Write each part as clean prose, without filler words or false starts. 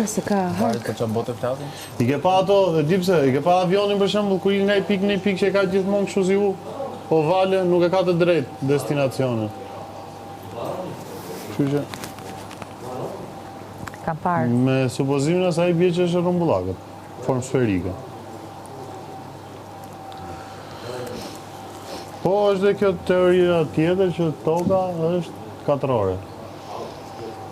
se ka Varet për çfarë bote flasim? I ke pa ato, e di pse, i ke pa avionin për shembull kur i nga i pikë në pikë që e ka gjithmonë kështu si u, po vale nuk e ka të drejtë destinacionin. Kështu që Kam parë. me supozimin e asaj bie që është rrumbullakët, formë sferike. Po është dhe kjo teoria tjetër që toka është katrore.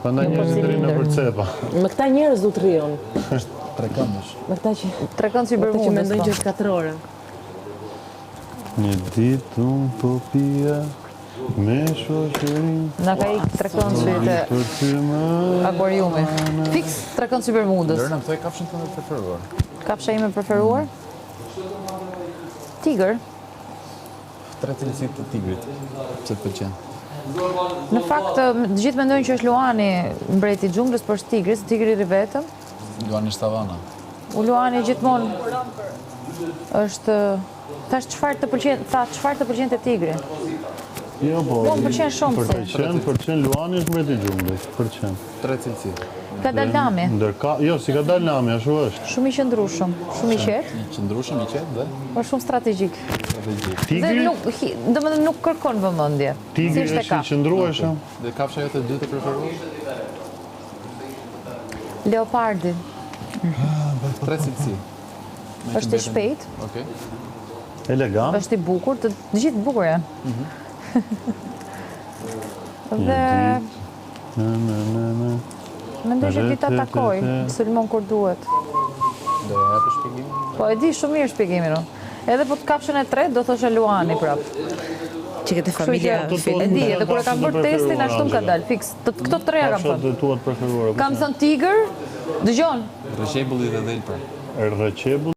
Prandaj njerëzit rrinë nëpër cepa. Me këta njerëz du të rrijon. Është trekëndësh. Me këta që Trekon si që Bermudës. mendojnë që është katrore. Një ditë unë po pija me shoqërinë. Na ka ik trekon si të Për ty më akvariumi. Fiks trekon si Bermudës. Lërna më thoj kafshën tënde të preferuar. Kafsha ime preferuar? Tigër. Tre cilësitë të tigrit. Pse të pëlqen? Në fakt, të gjithë mendojnë që është Luani mbreti i xhunglës, por është tigri, se tigri i vetëm. Luani Stavana. Luani gjithmonë është thash çfarë të pëlqen te tigri. Jo, po. Po, më pëlqen shumë se. Pëlqen Luani është mbreti i xhunglës, pëlqen. Tre cilësi. Ka dal lami, Ndërka, jo, si ka dalë lami, ashtu është. shumë i qëndrueshëm, shumë i qetë, I qëndrueshëm, i qetë dhe por shumë strategjik. strategjik. Dhe Tigri, domethënë nuk kërkon vëmendje. tigri Thjesht e është ka. i qëndrueshëm. Dhe kafsha jote e dytë e preferuar? Leopardi Tre cilësi. Me është i që shpejt, Okej. Elegant. është i bukur, të gjithë bukur janë. Dhe Në. mendoj që ti ta takoj, sulmon kur duhet. Do e hapë shpjegimin? Po e di shumë mirë shpjegimin unë. Edhe po të kapshën e tretë do thoshe Luani prap. Që këtë familja që- E di, edhe kur e kam bërë testin ashtu më ka dalë, fiks. Këto treja kam Kafshat thënë. e tuat preferuara. Kam thënë tigër, dëgjon. Rreshebulli dhe dhelpra. Rrëqebull